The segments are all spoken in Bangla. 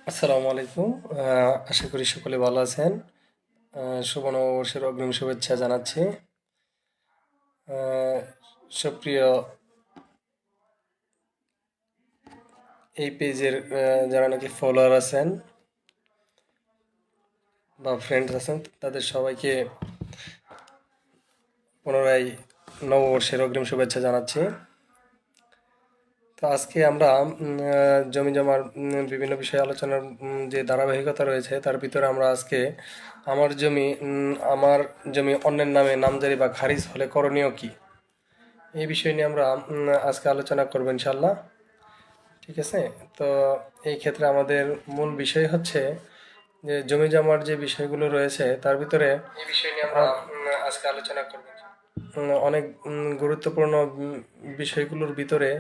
আসসালামু আলাইকুম। আশা করি সকলে ভালো আছেন। শুভ নববর্ষের অগ্রিম শুভেচ্ছা জানাচ্ছি। আহ, সুপ্রিয় এই পেজের যারা নাকি ফলোয়ার আছেন বা ফ্রেন্ডস আছেন তাদের সবাইকে পুনরায় নববর্ষের অগ্রিম শুভেচ্ছা জানাচ্ছি। তো আজকে আমরা জমি জমার বিভিন্ন বিষয়ে আলোচনার যে ধারাবাহিকতা রয়েছে তার ভিতরে আমরা আজকে আমার জমি অন্যের নামে নামজারি বা খারিজ হলে করণীয় কি এই বিষয় নিয়ে আমরা আজকে আলোচনা করবো ইনশাল্লাহ। ঠিক আছে। তো এই ক্ষেত্রে আমাদের মূল বিষয় হচ্ছে যে জমি জমার যে বিষয়গুলো রয়েছে তার ভিতরে এই বিষয় নিয়ে আমরা আজকে আলোচনা করবো। অনেক গুরুত্বপূর্ণ বিষয়গুলোর ভিতরে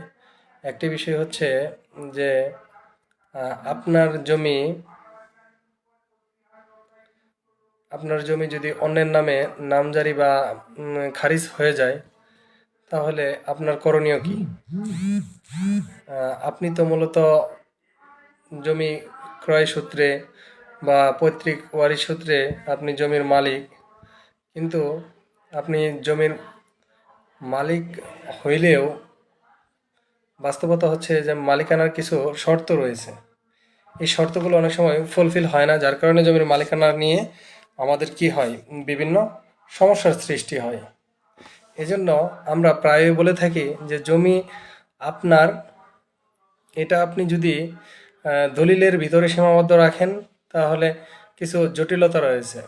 একটি বিষয় হচ্ছে যে আপনার জমি যদি অন্যের নামে নামজারি বা খারিজ হয়ে যায় তাহলে আপনার করণীয় কি। আপনি তো মূলত জমি ক্রয় সূত্রে বা পৈতৃক ওয়ারিশ সূত্রে আপনি জমির মালিক, কিন্তু আপনি জমির মালিক হইলেও বাস্তবতা হচ্ছে যে মালিকানার কিছু শর্ত রয়েছে। এই শর্তগুলো অনেক সময় ফুলফিল হয় না, যার কারণে জমির মালিকানা নিয়ে আমাদের কি হয়, বিভিন্ন সমস্যার সৃষ্টি হয়। এজন্য আমরা প্রায়ই বলে থাকি যে জমি আপনার, এটা আপনি যদি দলিলের ভিতরে সীমাবদ্ধ রাখেন তাহলে কিছু জটিলতা রয়েছে।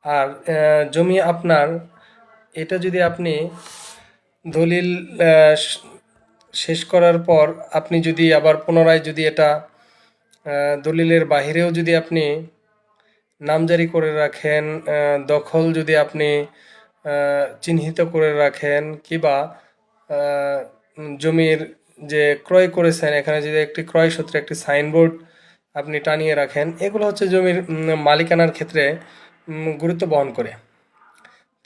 আর জমি আপনার, এটা যদি আপনি দলিল আহ, শ- শেষ করার পর আপনি যদি আবার পুনরায় যদি এটা দলিলের বাহিরেও যদি আপনি নামজারি করে রাখেন, দখল যদি আপনি চিহ্নিত করে রাখেন, কিবা জমির যে ক্রয় করেছেন এখানে যদি একটি ক্রয় সূত্রে একটি সাইনবোর্ড আপনি টানিয়ে রাখেন, এগুলো হচ্ছে জমির মালিকানার ক্ষেত্রে গুরুত্ব বহন করে।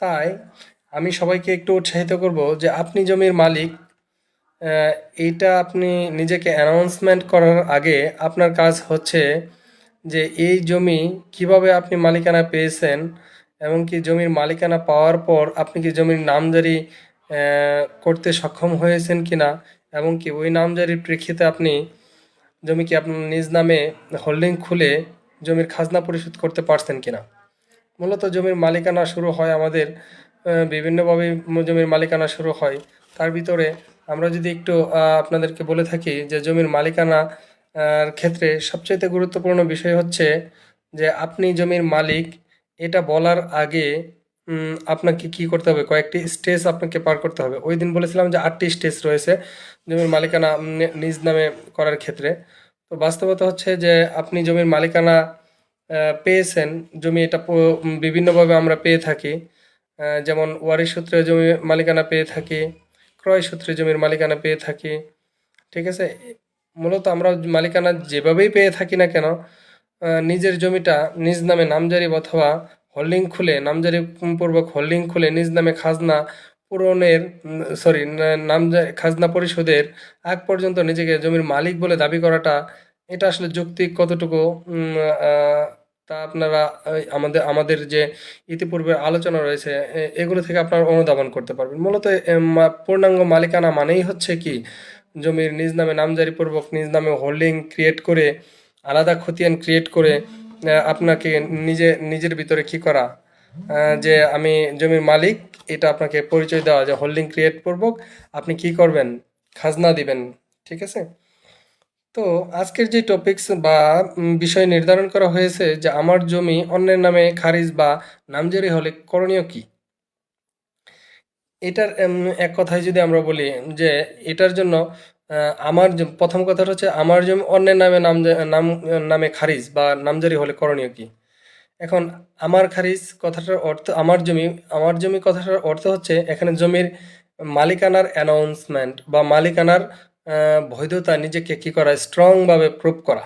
তাই আমি সবাইকে একটু উৎসাহিত করব যে আপনি জমির মালিক, আহ, এইটা আপনি নিজেকে অ্যানাউন্সমেন্ট করার আগে আপনার কাজ হচ্ছে যে এই জমি কিভাবে আপনি মালিকানা পেয়েছেন এবং কি জমির মালিকানা পাওয়ার পর আপনি কি জমির নামজারি করতে সক্ষম হয়েছেন কিনা, এবং কি ওই নামজারির প্রেক্ষিতে আপনি জমি কি আপনার নিজ নামে হোল্ডিং খুলে জমির খাজনা পরিশোধ করতে পারছেন কিনা। মূলত জমির মালিকানা শুরু হয় আমাদের বিভিন্নভাবে জমির মালিকানা শুরু হয়। তার ভিতরে আমরা যদি একটু আপনাদেরকে বলে থাকি যে জমির মালিকানা ক্ষেত্রে সবচাইতে গুরুত্বপূর্ণ বিষয় হচ্ছে যে আপনি জমির মালিক এটা বলার আগে আপনাকে কি করতে হবে, কয়েকটি স্টেজ আপনাকে পার করতে হবে। ওই দিন বলেছিলাম যে 8টি স্টেজ রয়েছে জমির মালিকানা নিজ নামে করার ক্ষেত্রে। তো বাস্তবতা হচ্ছে যে আপনি জমির মালিকানা পেয়েছেন। জমি এটা বিভিন্নভাবে আমরা পেয়ে থাকি। যেমন ওয়ারিশ সূত্রে জমি মালিকানা পেয়ে থাকি, ক্রয় সূত্রে জমির মালিকানা পেয়ে থাকি। ঠিক আছে। মূলত আমরা মালিকানা যেভাবেই পেয়ে থাকি না কেন, নিজের জমিটা নিজ নামে নামজারি অথবা হোল্ডিং খুলে নামজারি পূর্বক হোল্ডিং খুলে নিজ নামে খাজনা পূরণের খাজনা পরিশোধের আগ পর্যন্ত নিজেকে জমির মালিক বলে দাবি করাটা, এটা আসলে যৌক্তিক কতটুকু তা আপনারা আমাদের আমাদের যে ইতিপূর্বে আলোচনা রয়েছে এগুলো থেকে আপনারা অনুধাবন করতে পারবেন। মূলত পূর্ণাঙ্গ মালিকানা মানেই হচ্ছে কি, জমির নিজ নামে নামজারি পূর্বক নিজ নামে হোল্ডিং ক্রিয়েট করে, আলাদা খতিয়ান ক্রিয়েট করে আপনাকে নিজের ভিতরে কি করা, যে আমি জমির মালিক, এটা আপনাকে পরিচয় দেওয়া, যে হোল্ডিং ক্রিয়েট পূর্বক আপনি কি করবেন, খাজনা দিবেন। ঠিক আছে। তো আজকের যে টপিকস বা বিষয় নির্ধারণ করা হয়েছে যে আমার জমি অন্যের নামে খারিজ বা নামজারি হলে করণীয় কি। এটার এক কথায় যদি আমরা বলি যে এটার জন্য প্রথম কথাটা হচ্ছে আমার জমি অন্যের নামে নামে খারিজ বা নামজারি হলে করণীয় কি। এখন আমার খারিজ কথাটার অর্থ আমার জমি কথাটার অর্থ হচ্ছে এখানে জমির মালিকানার অ্যানাউন্সমেন্ট বা মালিকানার বৈধতা নিজেকে কি করা, স্ট্রং ভাবে প্রুভ করা।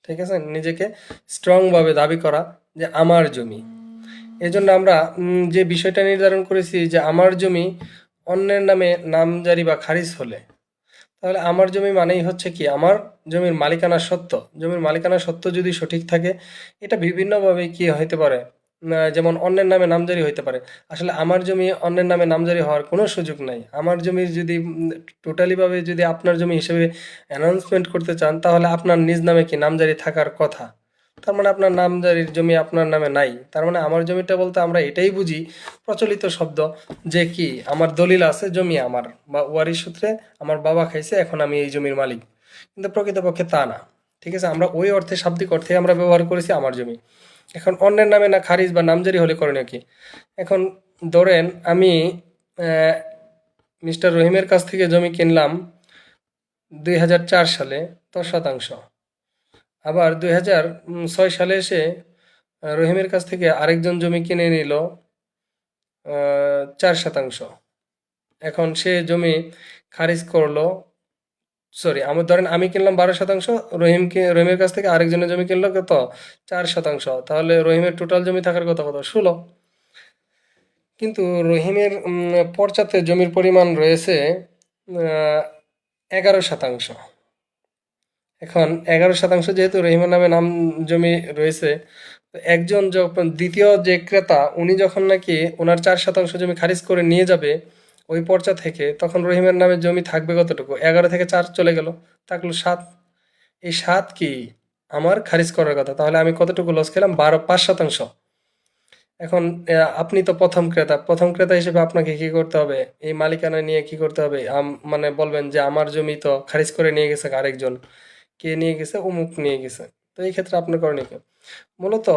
ঠিক আছে, নিজেকে স্ট্রং ভাবে দাবি করা যে আমার জমি। এজন্য আমরা যে বিষয়টা নির্ধারণ করেছি যে আমার জমি অন্যের নামে নামজারি বা খারিজ হলে, তাহলে আমার জমি মানেই হচ্ছে কি আমার জমির মালিকানা সত্ত্ব। জমির মালিকানা সত্ত্ব যদি সঠিক থাকে, এটা বিভিন্নভাবে কি হইতে পারে, যেমন অন্যের নামে নামজারি হইতে পারে। আসলে আমার জমি অন্যের নামে নামজারি হওয়ার কোনো সুযোগ নাই। আমার জমির যদি টোটালি ভাবে যদি আপনার জমি হিসেবে অ্যানাউন্সমেন্ট করতে চান, তাহলে আপনার নিজ নামে কি নামজারি থাকার কথা। তার মানে আপনার নামজারির জমি আপনার নামে নাই। তার মানে আমার জমিটা বলতে আমরা এটাই বুঝি, প্রচলিত শব্দ, যে কি আমার দলিল আছে, জমি আমার, বা ওয়ারিশ সূত্রে আমার বাবা খাইছে, এখন আমি এই জমির মালিক। কিন্তু প্রকৃতপক্ষে তা না। ঠিক আছে, আমরা ওই অর্থে, শাব্দিক অর্থে আমরা ব্যবহার করেছি আমার জমি। এখন অন্যের নামে না খারিজ বা নামজারি হলে করণীয় কি? এখন ধরেন আমি মিস্টার রহিমের কাছ থেকে জমি কিনলাম 2004 সালে 10 শতাংশ। আবার 2006 সালে এসে রহিমের কাছ থেকে আরেকজন জমি কিনে নিল 4 শতাংশ। এখন সে জমি খারিজ করলো, সরি, আমার ধরেন আমি কিনলাম 12 শতাংশ, রহিমের কাছ থেকে আরেকজনের জমি কিনলো কত, 4 শতাংশ। তাহলে রহিমের টোটাল জমি থাকার কথা কত, 16। কিন্তু রহিমের পর্চাতে জমির পরিমাণ রয়েছে 11 শতাংশ। এখন 11 শতাংশ যেহেতু রহিমের নামে নাম জমি রয়েছে, তো একজন যখন দ্বিতীয় যে ক্রেতা, উনি যখন নাকি ওনার 4 শতাংশ জমি খারিজ করে নিয়ে যাবে ওই পর্চা থেকে, তখন রহিমের নামে জমি থাকবে কতটুকু, 11 থেকে 4 চলে গেল, থাকলো 7। এই 7 কি আমার খারিজ করার কথা, তাহলে আমি কতটুকু লস খেলাম, 5 শতাংশ। এখন আপনি তো প্রথম ক্রেতা হিসেবে আপনাকে কি করতে হবে, এই মালিকানা নিয়ে কি করতে হবে, মানে বলবেন যে আমার জমি তো খারিজ করে নিয়ে গেছে আরেকজন, কে নিয়ে গেছে, অমুক নিয়ে গেছে। তো এই ক্ষেত্রে আপনার করণীয় কি? মূলত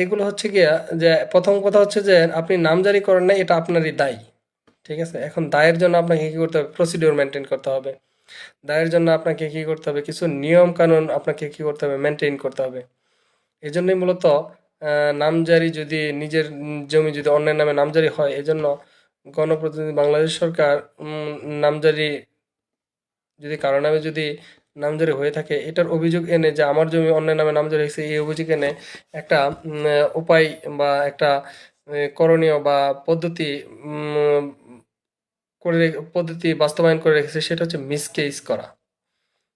এগুলো হচ্ছে গিয়া, যে প্রথম কথা হচ্ছে যে আপনি নামজারি করেন না, এটা আপনারই দায়। ঠিক আছে, এখন দায়ের জন্য আপনাকে কি করতে হবে, প্রসিডিওর মেনটেন করতে হবে। দায়ের জন্য আপনাকে কি করতে হবে, কিছু নিয়ম কানুন আপনাকে কি করতে হবে, মেনটেন করতে হবে। এই জন্যই মূলত নামজারি, যদি নিজের জমি যদি অন্যের নামে নামজারি হয়, এজন্য গণপ্রতিনিধি বাংলাদেশ সরকার নামজারি, যদি কারো নামে যদি নামজারি হয়ে থাকে, এটার অভিযোগ এনে যে আমার জমি অন্যের নামে নামজারি হয়েছে, এই অভিযোগ এনে একটা উপায় বা একটা করণীয় বা পদ্ধতি পদ্ধতি বাস্তবায়ন করে রেখেছে, সেটা হচ্ছে মিস কেস করা।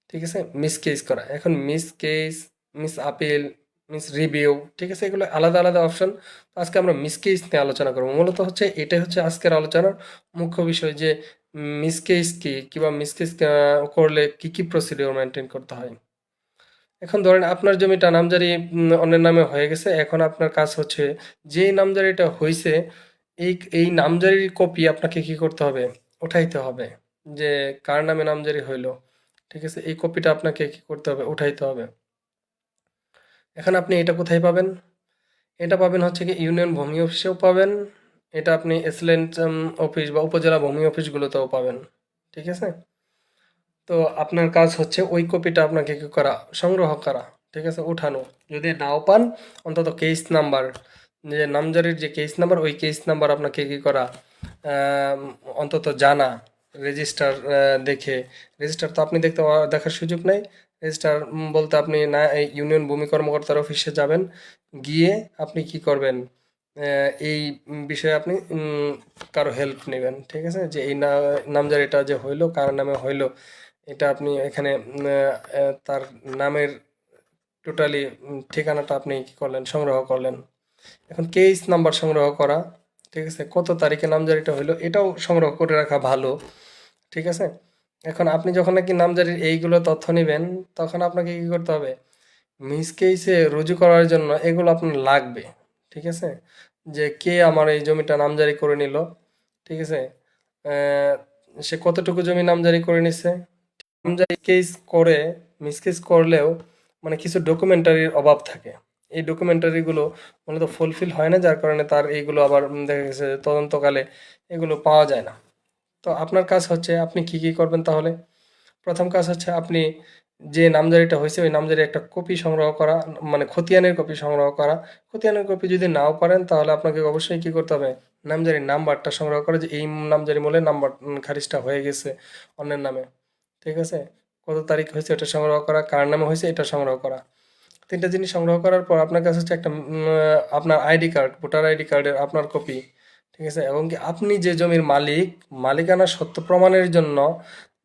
ঠিক আছে, মিস কেস করা। এখন miss case, miss appeal, miss review, ঠিক আছে, এগুলো আলাদা আলাদা অপশন। তো আজকে আমরা মিস কেস নিয়ে আলোচনা করবো। মূলত হচ্ছে এটাই হচ্ছে আজকের আলোচনার মুখ্য বিষয়, যে মিস কেস কি, কিংবা মিস কেস করলে কি কি প্রসিডিওর মেনটেন করতে হয়। এখন ধরেন আপনার জমিটা নামজারি অন্যের নামে হয়ে গেছে। এখন আপনার কাজ হচ্ছে, যেই নামজারিটা হয়েছে, এই এই নামজারির কপি আপনাকে কি করতে হবে, উঠাইতে হবে, যে কার নামে নামজারি হইলো। ঠিক আছে, এই কপিটা আপনাকে কি করতে হবে, উঠাইতে হবে। এখন আপনি এটা কোথায় পাবেন? এটা পাবেন হচ্ছে কি ইউনিয়ন ভূমি অফিসেও পাবেন, এটা আপনি এসিলেন্ট অফিস বা উপজেলা ভূমি অফিসগুলোতেও পাবেন। ঠিক আছে, তো আপনার কাজ হচ্ছে ওই কপিটা আপনাকে কি করা, সংগ্রহ করা। ঠিক আছে, উঠানো। যদি নাও পান, অন্তত কেস নাম্বার, যে নামজারির যে কেস নাম্বার, ওই কেস নাম্বার আপনাকে কি করা, আম, অন্তত জানা, রেজিস্টার দেখে। রেজিস্টার তো আপনি দেখার সুযোগ নাই। রেজিস্টার বলতে আপনি না, এই ইউনিয়ন ভূমি কর্মকর্তার অফিসে যাবেন, গিয়ে আপনি কি করবেন, এই বিষয়ে আপনি কারো হেল্প নেবেন। ঠিক আছে, যে এই নামজারিটা যে হইলো, কার নামে হইলো, এটা আপনি এখানে তার নামের টোটালি ঠিকানাটা আপনি কি করলেন, সংগ্রহ করলেন। এখন কেস নাম্বার সংগ্রহ করা, ঠিক আছে, কত তারিখে নামজারিটা হইলো, এটাও সংগ্রহ করে রাখা ভালো। ঠিক আছে, এখন আপনি যখন নাকি নামজারির এইগুলো তথ্য নেবেন, তখন আপনাকে কি করতে হবে, মিস কেসে রুজু করার জন্য এগুলো আপনার লাগবে। ঠিক আছে, যে কে আমার এই জমিটা নামজারি করে নিল। ঠিক আছে, আহ, সে কতটুকু জমি নামজারি করে নিছে। নামজারি কেস করে, মিস কেস করলেও মানে কিছু ডকুমেন্টারির অভাব থাকে। এই ডকুমেন্টারিগুলো মূলত ফুলফিল হয় না, যার কারণে তার এইগুলো আবার দেখা গেছে তদন্তকালে এগুলো পাওয়া যায় না। তো আপনার কাজ হচ্ছে আপনি কি কি করবেন তাহলে। প্রথম কাজ হচ্ছে আপনি যে নামজারিটা হয়েছে ওই নামজারি একটা কপি সংগ্রহ করা, মানে খতিয়ানের কপি সংগ্রহ করা। খতিয়ানের কপি যদি নাও পারেন, তাহলে আপনাকে অবশ্যই কি করতে হবে, নামজারির নাম্বারটা সংগ্রহ করা, যে এই নামজারি মূলে নাম্বার খারিজটা হয়ে গেছে অন্যের নামে। ঠিক আছে, কত তারিখ হয়েছে এটা সংগ্রহ করা, কার নামে হয়েছে এটা সংগ্রহ করা। তিনটা জিনিস সংগ্রহ করার পর আপনার কাছে হচ্ছে একটা আপনার আইডি কার্ড, ভোটার আইডি কার্ডের আপনার কপি। ঠিক আছে, এবং কি আপনি যে জমির মালিক, মালিকানা সত্য প্রমাণের জন্য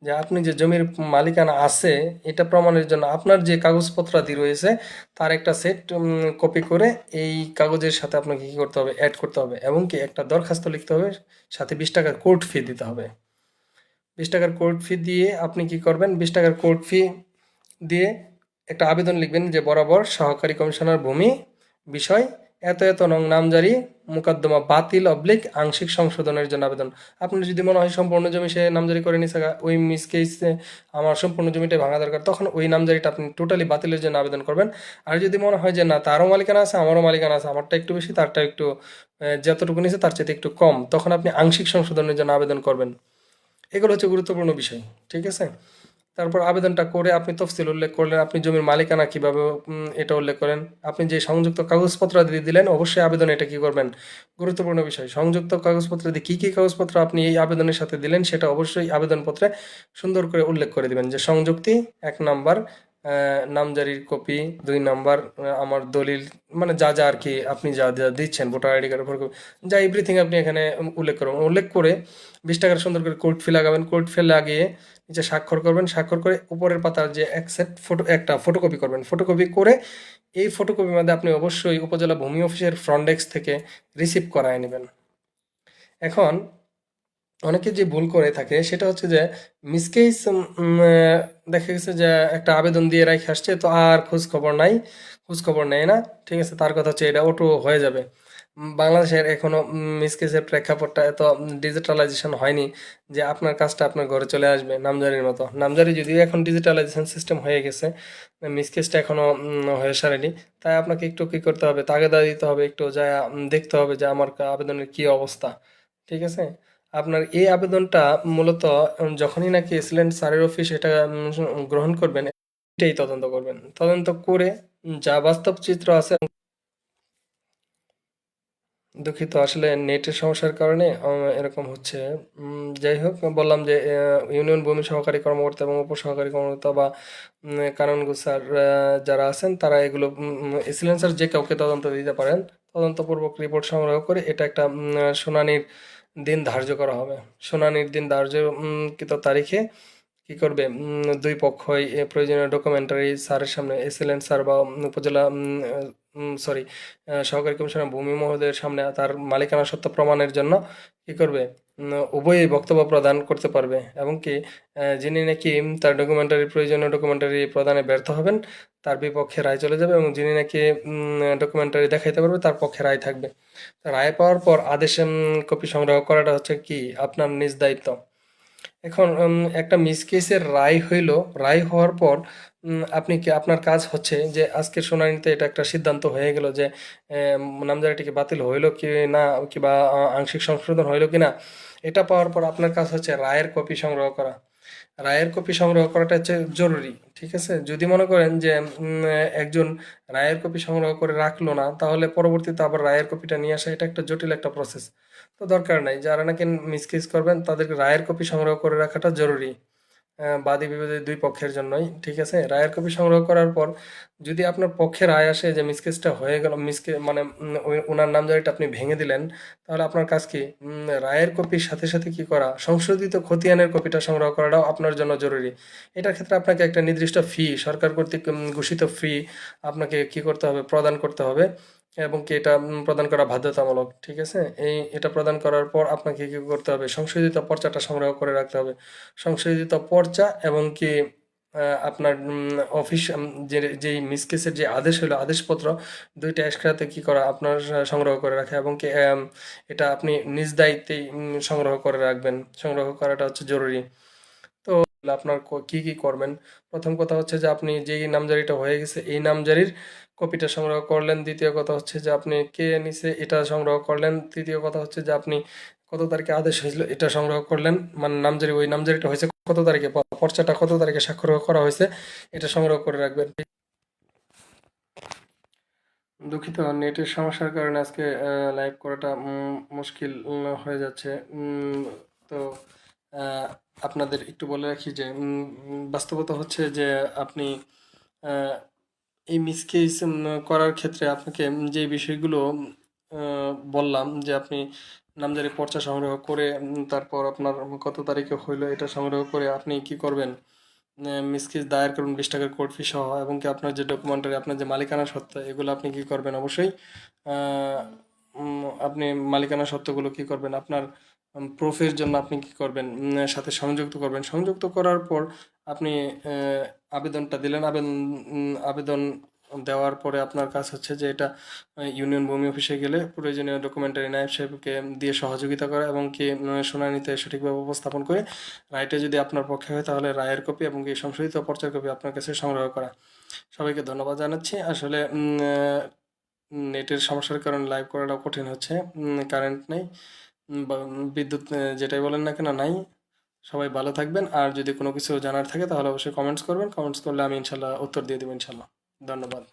যে আপনি যে জমির মালিকানা আছে এটা প্রমাণের জন্য আপনার যে কাগজপত্রাদি রয়েছে তার একটা সেট কপি করে এই কাগজের সাথে আপনাকে কি করতে হবে, অ্যাড করতে হবে, এবং কি একটা দরখাস্ত লিখতে হবে, সাথে 20 টাকার কোর্ট ফি দিতে হবে। 20 টাকার কোর্ট ফি দিয়ে আপনি কি করবেন, 20 টাকার কোর্ট ফি দিয়ে একটা আবেদন লিখবেন যে বরাবর সহকারী কমিশনার ভূমি বিষয় এত এত নং নামজারি মোকদ্দমা বাতিল অবলিক আংশিক সংশোধনের জন্য আবেদন। আপনার যদি মনে হয় সম্পূর্ণ জমি সে নামজারি করে নিছে ওই মিস কেসে আমার সম্পূর্ণ জমিটা ভাঙা দরকার, তখন ওই নামজারিটা আপনি টোটালি বাতিলের জন্য আবেদন করবেন। আর যদি মনে হয় যে না তারও মালিকানা আছে আমারও মালিকানা আছে, আমারটা একটু বেশি তারটা একটু যতটুকু নিছে তার চেয়ে একটু কম, তখন আপনি আংশিক সংশোধনের জন্য আবেদন করবেন। এগুলো হচ্ছে গুরুত্বপূর্ণ বিষয়, ঠিক আছে। তারপর আবেদনটা করে আপনি তফসিল উল্লেখ করলেন, আপনি জমির মালিকানা কিভাবে এটা উল্লেখ করেন, আপনি যে সংযুক্ত কাগজপত্র দিয়ে দিলেন অবশ্যই আবেদনে এটা কি করবেন, গুরুত্বপূর্ণ বিষয়। সংযুক্ত কাগজপত্র দিয়ে কী কী কাগজপত্র আপনি এই আবেদনের সাথে দিলেন সেটা অবশ্যই আবেদনপত্রে সুন্দর করে উল্লেখ করে দিবেন যে সংযুক্তি 1 নাম্বার নামজারির কপি, 2 নাম্বার আমার দলিল, মানে যা যা আর কি আপনি যা যা দিচ্ছেন ভোটার আইডি কার্ডের উপর যা এভরিথিং আপনি এখানে উল্লেখ করবেন। উল্লেখ করে 20 টাকার সুন্দর করে কোর্ট ফি লাগাবেন, কোর্ট ফি লাগিয়ে নিচে স্বাক্ষর করবেন, স্বাক্ষর করে উপরের পাতার যে এক সেট ফটো একটা ফটোকপি করবেন, ফটোকপি করে এই ফটোকপির মধ্যে আপনি অবশ্যই উপজেলা ভূমি অফিসের ফ্রন্ট ডেস্ক থেকে রিসিভ করায় নেবেন। এখন অনেকে যে ভুল করে থাকে সেটা হচ্ছে যে মিসকেস দেখা গেছে যে একটা আবেদন দিয়ে রাখে আসছে তো আর খোঁজ খবর নাই, খোঁজ খবর নেয় না, ঠিক আছে। তার কথা হচ্ছে এটা অটো হয়ে যাবে। বাংলাদেশের এখনো মিসকেসের প্রেক্ষাপটটা এত ডিজিটালাইজেশন হয়নি যে আপনার কাজটা আপনার ঘরে চলে আসবে নামজারির মতো। নামজারি যদিও এখন ডিজিটালাইজেশন সিস্টেম হয়ে গেছে, মিসকেসটা এখনো হয়ে সারেনি। তাই আপনাকে একটু কি করতে হবে, তাগিদা দিতে হবে, একটু যা দেখতে হবে যে আমার আবেদনের কি অবস্থা, ঠিক আছে। আপনার এই আবেদনটা মূলত যখনই নাকি এসিলেন্ট স্যারের অফিস এটা গ্রহণ করবেন, এটাই তদন্ত করবেন, তদন্ত করে যা বাস্তব চিত্র আছে। দুঃখিত, আসলে নেটের সমস্যার কারণে এরকম হচ্ছে। যাই হোক, বললাম যে ইউনিয়ন ভূমি সহকারী কর্মকর্তা এবং উপসহকারী কর্মকর্তা বা কানুনগো স্যার যারা আছেন তারা এগুলো এসিলেন্ট স্যার যে কাউকে তদন্ত দিতে পারেন। তদন্তপূর্বক রিপোর্ট সংগ্রহ করে এটা একটা শুনানির দিন ধার্য করা হবে। শুনানির দিন ধার্যকৃত তারিখে কি করবে, দুই পক্ষই প্রয়োজনীয় ডকুমেন্টারি স্যারের সামনে এসিলেন্ট স্যার বা উপজেলা সরি সহকারী কমিশনার ভূমি মহোদয়ের সামনে তার মালিকানা সত্ত্ব প্রমাণের জন্য কি করবে, উভয়ই বক্তব্য প্রদান করতে পারবে। এবং কি যিনি নাকি তার প্রয়োজনীয় ডকুমেন্টারি প্রদানে ব্যর্থ হবেন তার বিপক্ষে রায় চলে যাবে, এবং যিনি নাকি ডকুমেন্টারি দেখাইতে পারবে তার পক্ষে রায় থাকবে। তো রায় পাওয়ার পর আদেশে কপি সংগ্রহ করাটা হচ্ছে কি আপনার নিজ দায়িত্ব। এখন একটা মিস কেসের রায় হইল, রায় হওয়ার পর আপনি কি আপনার কাজ হচ্ছে যে আজকের শুনানিতে এটা একটা সিদ্ধান্ত হয়ে গেল যে নামজারিটিকে বাতিল হইলো কি না, কিংবা আংশিক সংশোধন হইলো কি না, এটা পাওয়ার পর আপনার কাজ হচ্ছে রায়ের কপি সংগ্রহ করা। রায়ের কপি সংগ্রহ করাটা হচ্ছে জরুরি, ঠিক আছে। যদি মনে করেন যে একজন রায়ের কপি সংগ্রহ করে রাখলো না, তাহলে পরবর্তীতে আবার রায়ের কপিটা নিয়ে আসা এটা একটা জটিল একটা প্রসেস। তো দরকার নাই, যারা নাকি মিসকেস করবেন তাদেরকে রায়ের কপি সংগ্রহ করে রাখাটা জরুরি, বাদী বিবাদী দুই পক্ষের জন্যই, ঠিক আছে। রায়ের কপি সংগ্রহ করার পর যদি আপনার পক্ষে রায় আসে যে মিসকেসটা হয়ে গেল, মানে ওনার নামজারিটা আপনি ভেঙে দিলেন, তাহলে আপনার কাজ কি, রায়ের কপির সাথে সাথে কি করা, সংশোধিত খতিয়ানের কপিটা সংগ্রহ করাটাও আপনার জন্য জরুরি। এটার ক্ষেত্রে আপনাকে একটা নির্দিষ্ট ফি, সরকার কর্তৃক ঘোষিত ফি আপনাকে কি করতে হবে, প্রদান করতে হবে, এবং কি এটা প্রদান করা বাধ্যতামূলক, ঠিক আছে। এটা প্রদান করার পর আপনাকে কি করতে হবে, সংশোধিত পর্চাটা সংগ্রহ করে রাখতে হবে। সংশোধিত পর্চা এবং কি আপনার অফিস যেই মিসকেসের যে আদেশ হলো আদেশপত্র, দুইটা একসাথে কি করা আপনার সংগ্রহ করে রাখা, এবং কি এটা আপনি নিজ দায়িত্বেই সংগ্রহ করে রাখবেন, সংগ্রহ করাটা হচ্ছে জরুরি। তো আপনার কি কি করবেন, প্রথম কথা হচ্ছে যে আপনি যেই নামজারিটা হয়ে গেছে এই নামজারির কপিটা সংগ্রহ করলেন, দ্বিতীয় কথা হচ্ছে যে আপনি কে নিছে এটা সংগ্রহ করলেন, তৃতীয় কথা হচ্ছে যে আপনি কত তারিখে আদেশ হয়েছিল এটা সংগ্রহ করলেন, মানে নামজারি ওই নামজারিটা হয়েছে কত তারিখে, পর্চাটা কত তারিখে স্বাক্ষর করা হয়েছে এটা সংগ্রহ করে রাখবেন। দুঃখিত, নেটের সমস্যার কারণে আজকে লাইভ করাটা মুশকিল হয়ে যাচ্ছে। তো আহ, আপনাদের একটু বলে রাখি যে বাস্তবতা হচ্ছে যে আপনি আহ, এই মিসকেস করার ক্ষেত্রে আপনাকে যে বিষয়গুলো বললাম যে আপনি নামজারি পর্চা সংগ্রহ করে তারপর আপনার কত তারিখে হইলো এটা সংগ্রহ করে আপনি কি করবেন, মিসকিস দায়ের করুন 20 টাকার কোর্ট ফি সহ, এবং কি আপনার যে ডকুমেন্টারি আপনার যে মালিকানা সত্ত্ব এগুলো আপনি কি করবেন অবশ্যই আপনি মালিকানা সত্ত্বগুলো কি করবেন আপনার প্রুফের জন্য আপনি কি করবেন, সাথে সংযুক্ত করবেন। সংযুক্ত করার পর আপনি আবেদনটা দিলেন। আবেদন দেওয়ার পরে আপনার কাজ হচ্ছে যে এটা ইউনিয়ন ভূমি অফিসে গেলে প্রয়োজনীয় ডকুমেন্টারি নায়েব সাহেবকে দিয়ে সহযোগিতা করা, এবং কি শুনানিতে সঠিকভাবে উপস্থাপন করে রায়টা যদি আপনার পক্ষে হয় তাহলে রায়ের কপি এবং কি সংশোধিত পর্চার কপি আপনার কাছে সংগ্রহ করা। সবাইকে ধন্যবাদ জানাচ্ছি। আসলে নেটের সমস্যার কারণে লাইভ করাটা কঠিন হচ্ছে, কারেন্ট নেই বা বিদ্যুৎ যেটাই বলেন না কেন নাই। সবাই ভালো থাকবেন, আর যদি কোনো কিছু জানার থাকে তাহলে অবশ্যই কমেন্টস করবেন। কমেন্টস করলে আমি ইনশাল্লাহ উত্তর দিয়ে দেবো ইনশাল্লাহ। ধন্যবাদ।